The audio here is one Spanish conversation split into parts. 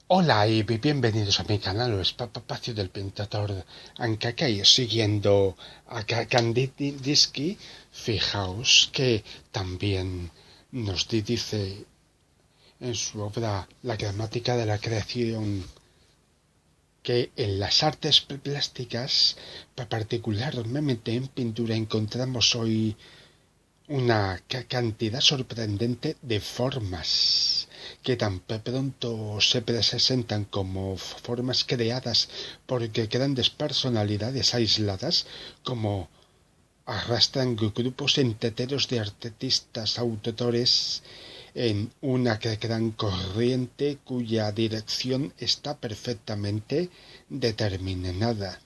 Hola y bienvenidos a mi canal, o Espacio del Pintador Ancakai, siguiendo a Kandinsky. Fijaos que también nos dice en su obra La gramática de la creación que en las artes plásticas, particularmente en pintura, encontramos hoy una cantidad sorprendente de formas que tan pronto se presentan como formas creadas por grandes personalidades aisladas, como arrastran grupos enteros de artistas autores en una gran corriente cuya dirección está perfectamente determinada.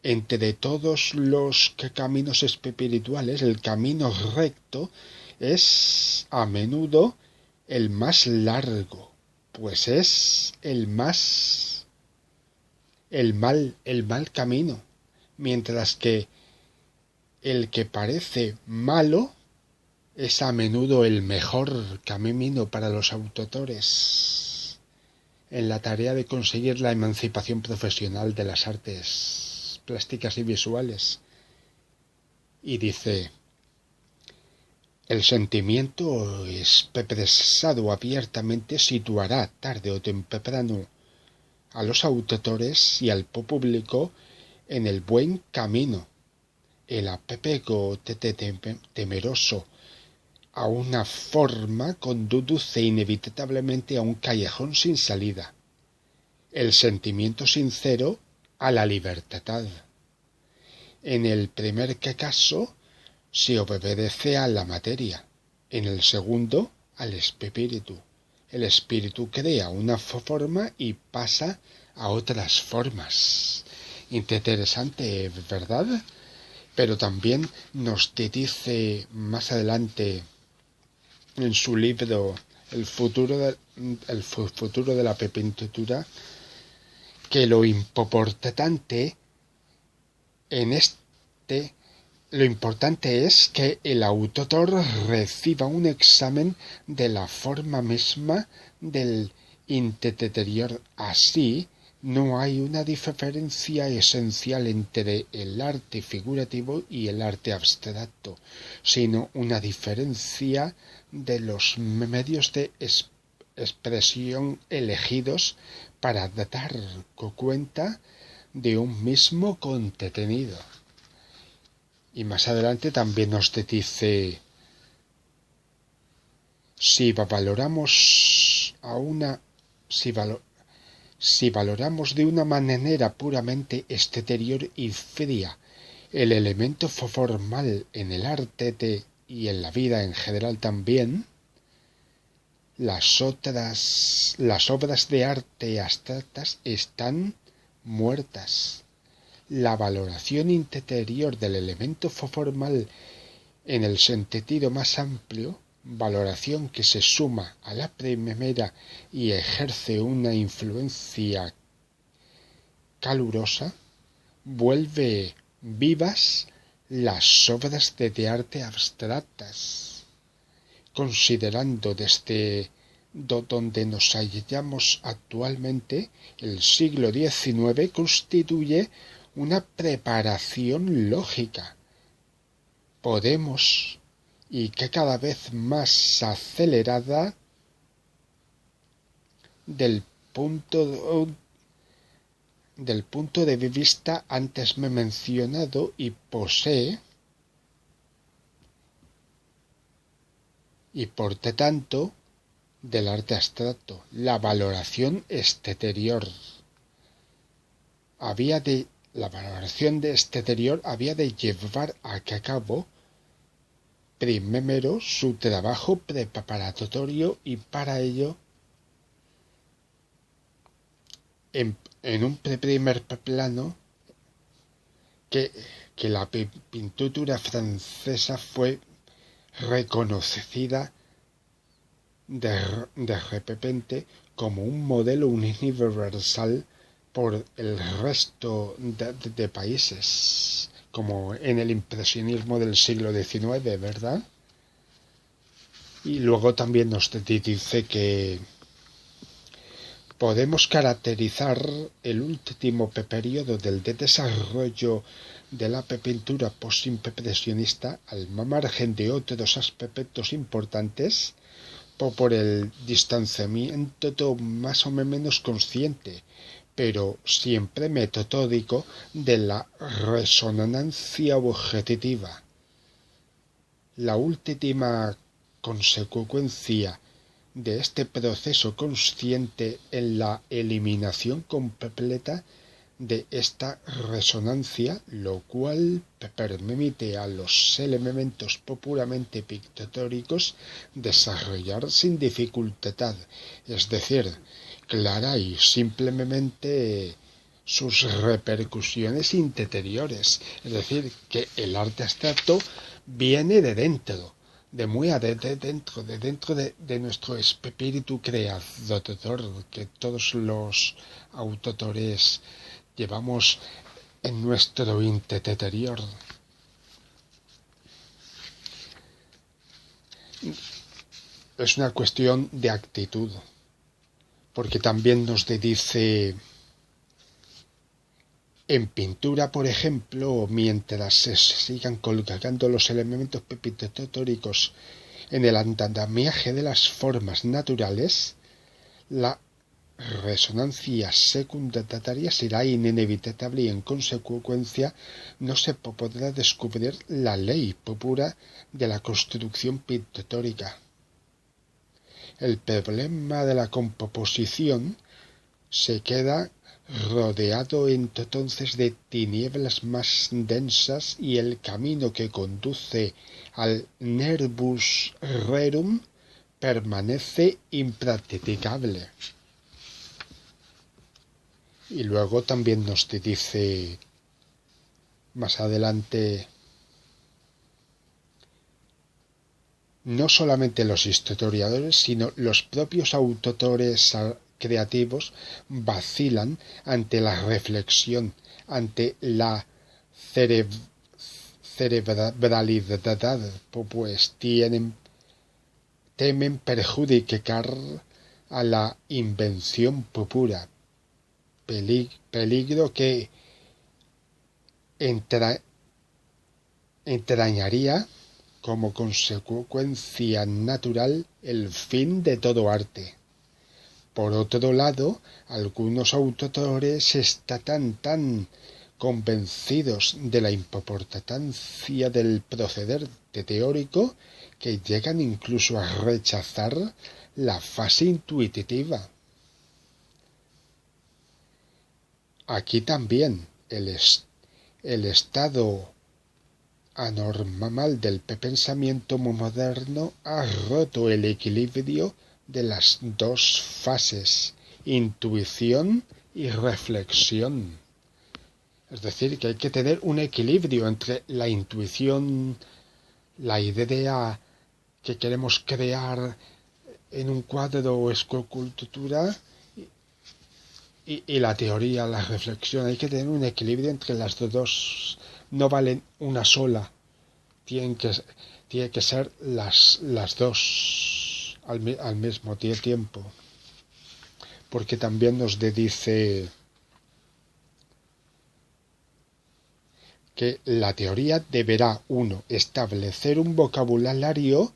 Entre todos los caminos espirituales, el camino recto es a menudo el más largo, pues es el mal camino, mientras que el que parece malo es a menudo el mejor camino para los autores en la tarea de conseguir la emancipación profesional de las artes plásticas y visuales. Y dice: el sentimiento expresado abiertamente situará tarde o temprano a los autores y al público en el buen camino. El apego temeroso a una forma conduce inevitablemente a un callejón sin salida. El sentimiento sincero a la libertad. En el primer caso se obedece a la materia, en el segundo al espíritu. El espíritu crea una forma y pasa a otras formas. Interesante, ¿verdad? Pero también nos dice más adelante en su libro el futuro de la pintura, que lo importante es que el autor reciba un examen de la forma misma del interior. Así, no hay una diferencia esencial entre el arte figurativo y el arte abstracto, sino una diferencia de los medios de expresión elegidos para dar cuenta de un mismo contenido. Y más adelante también nos dice: si valoramos si valoramos de una manera puramente exterior y fría el elemento formal en el arte y en la vida en general también, las obras de arte abstractas están muertas. La valoración interior del elemento formal en el sentido más amplio, valoración que se suma a la primera y ejerce una influencia calurosa, vuelve vivas las obras de arte abstractas. Considerando desde donde nos hallamos actualmente, el siglo XIX constituye una preparación lógica. Podemos, y que cada vez más acelerada, del punto de vista antes mencionado, y posee, y por tanto, del arte abstracto, la valoración exterior. La valoración de exterior había de llevar a cabo primero su trabajo preparatorio, y para ello, en un primer plano, que la pintura francesa fue reconocida de repente como un modelo universal por el resto de países, como en el impresionismo del siglo XIX, ¿verdad? Y luego también nos dice que podemos caracterizar el último periodo del desarrollo de la pintura postimpresionista al margen de otros aspectos importantes por el distanciamiento más o menos consciente, pero siempre metódico, de la resonancia objetiva. La última consecuencia de este proceso consciente en la eliminación completa de esta resonancia, lo cual permite a los elementos puramente pictóricos desarrollar sin dificultad, es decir, clara y simplemente sus repercusiones interiores, es decir, que el arte abstracto viene de dentro, de muy dentro de nuestro espíritu creador, que todos los autores llevamos en nuestro interior. Es una cuestión de actitud, porque también nos dice en pintura, por ejemplo, mientras se sigan colgando los elementos pictóricos en el andamiaje de las formas naturales, la resonancia secundaria será inevitable y en consecuencia no se podrá descubrir la ley pura de la construcción pictórica. El problema de la composición se queda rodeado entonces de tinieblas más densas y el camino que conduce al nervus rerum permanece impracticable. Y luego también nos dice más adelante, no solamente los historiadores, sino los propios autores creativos vacilan ante la reflexión, ante la cerebralidad, pues temen perjudicar a la invención pura, peligro que entrañaría como consecuencia natural el fin de todo arte. Por otro lado, algunos autores están tan convencidos de la importancia del proceder teórico que llegan incluso a rechazar la fase intuitiva. Aquí también el estado anormal del pensamiento moderno ha roto el equilibrio de las dos fases, intuición y reflexión. Es decir, que hay que tener un equilibrio entre la intuición, la idea que queremos crear en un cuadro o escultura y la teoría, la reflexión. Hay que tener un equilibrio entre las dos. No valen una sola. Tiene que ser las dos al mismo tiempo. Porque también nos dice que la teoría deberá, uno, establecer un vocabulario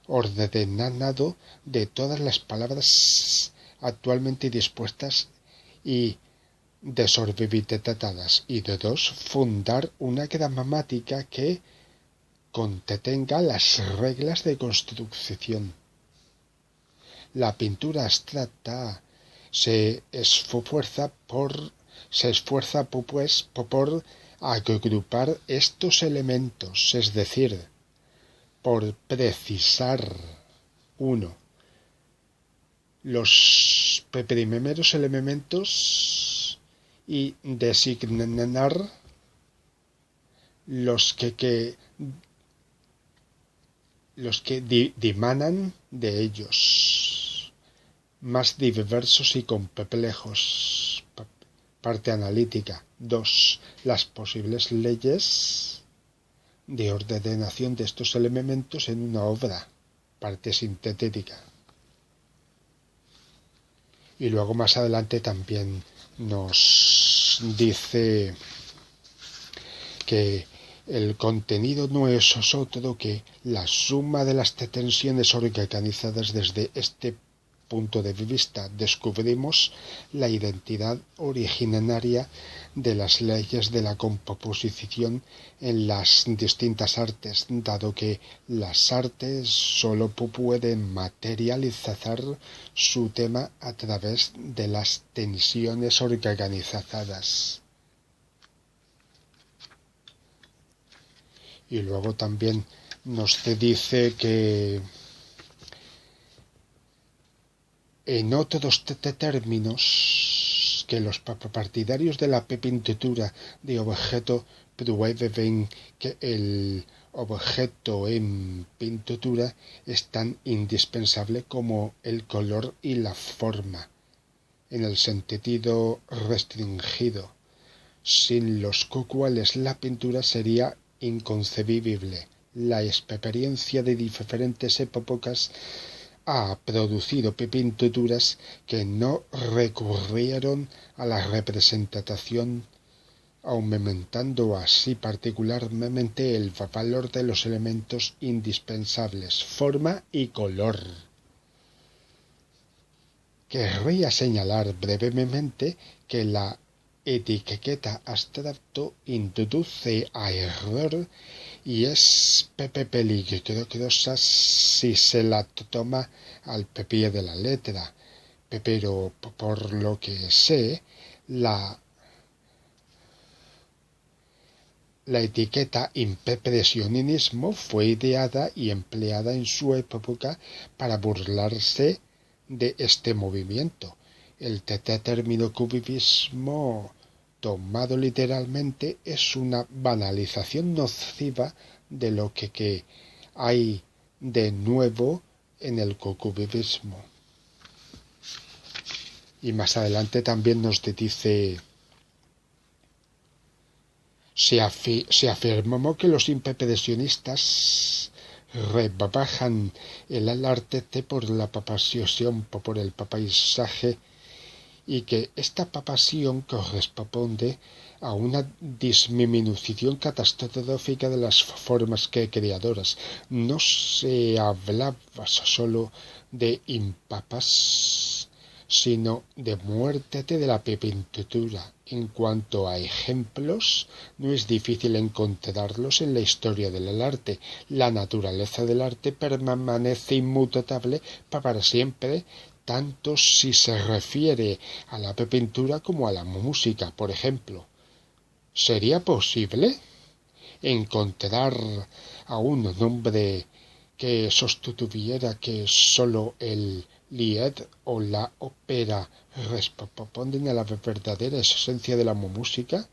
ordenado de todas las palabras actualmente dispuestas y desorbitadas, y de dos, fundar una gramática que contenga las reglas de construcción. La pintura abstracta se esfuerza por agrupar estos elementos, es decir, por precisar, uno, los primeros elementos y designar los que dimanan de ellos, más diversos y complejos. Parte analítica. 2. Las posibles leyes de ordenación de estos elementos en una obra. Parte sintética. Y luego más adelante también nos dice que el contenido no es otro que la suma de las tensiones organizadas. Desde este punto de vista descubrimos la identidad originaria de las leyes de la composición en las distintas artes, dado que las artes sólo pueden materializar su tema a través de las tensiones organizadas. Y luego también nos dice que en otros términos, que los partidarios de la pintura de objeto prueben que el objeto en pintura es tan indispensable como el color y la forma, en el sentido restringido, sin los cuales la pintura sería inconcebible. La experiencia de diferentes épocas ha producido pinturas que no recurrieron a la representación, aumentando así particularmente el valor de los elementos indispensables, forma y color. Querría señalar brevemente que la etiqueta abstracto induce a error y es peligrosa si se la toma al pie de la letra, pero por lo que sé, la etiqueta impresionismo fue ideada y empleada en su época para burlarse de este movimiento. El término cubismo, tomado literalmente, es una banalización nociva de lo que hay de nuevo en el cubismo. Y más adelante también nos dice: se afirmó que los impresionistas rebajan el arte por la pasión por el paisaje, y que esta pasión corresponde a una disminución catastrófica de las formas creadoras. No se hablaba solo de impapas, sino de muerte de la pintura. En cuanto a ejemplos, no es difícil encontrarlos en la historia del arte. La naturaleza del arte permanece inmutable para siempre, tanto si se refiere a la pintura como a la música, por ejemplo. ¿Sería posible encontrar a un hombre que sostuviera que solo el lied o la ópera responden a la verdadera esencia de la música,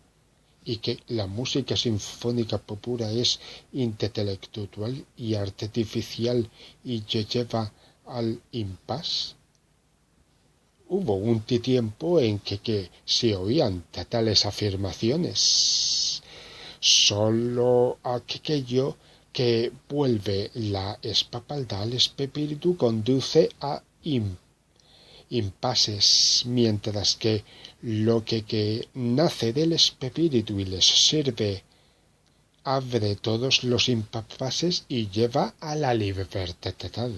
y que la música sinfónica pura es intelectual y artificial y lleva al impasse? Hubo un tiempo en que se oían tales afirmaciones. Solo aquello que vuelve la espalda al espíritu conduce a impases, mientras que lo que nace del espíritu y les sirve abre todos los impases y lleva a la libertad.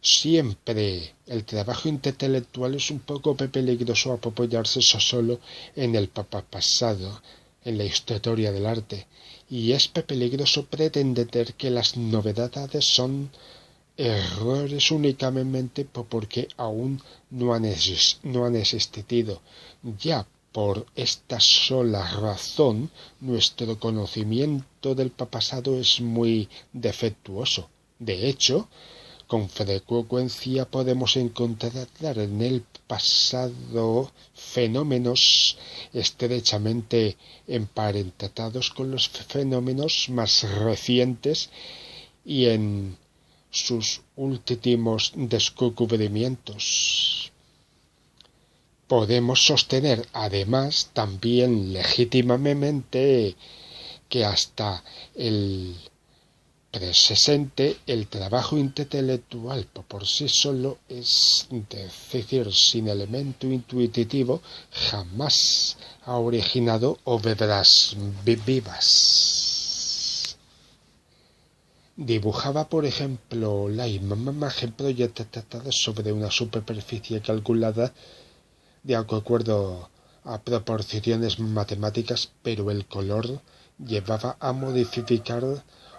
Siempre el trabajo intelectual es un poco peligroso apoyarse solo en el pasado, en la historia del arte, y es peligroso pretender que las novedades son errores únicamente porque aún no han existido. Ya por esta sola razón, nuestro conocimiento del pasado es muy defectuoso. De hecho, con frecuencia podemos encontrar en el pasado fenómenos estrechamente emparentados con los fenómenos más recientes y en sus últimos descubrimientos. Podemos sostener, además, también legítimamente que hasta el presente, el trabajo intelectual por sí solo, es decir, sin elemento intuitivo, jamás ha originado obras vivas. Dibujaba, por ejemplo, la imagen proyectada sobre una superficie calculada de acuerdo a proporciones matemáticas, pero el color llevaba a modificar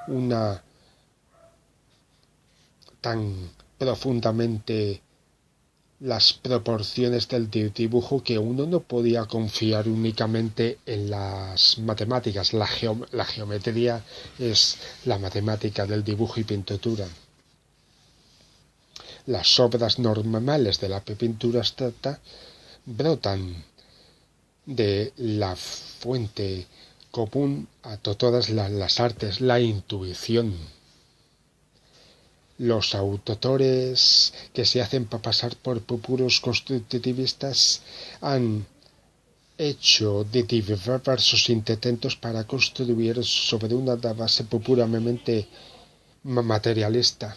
una tan profundamente las proporciones del dibujo que uno no podía confiar únicamente en las matemáticas. La geometría es la matemática del dibujo y pintura. Las obras normales de la pintura abstracta brotan de la fuente común a todas las artes, la intuición. Los autores que se hacen pasar por puros constructivistas han hecho de diversos intentos para construir sobre una base puramente materialista.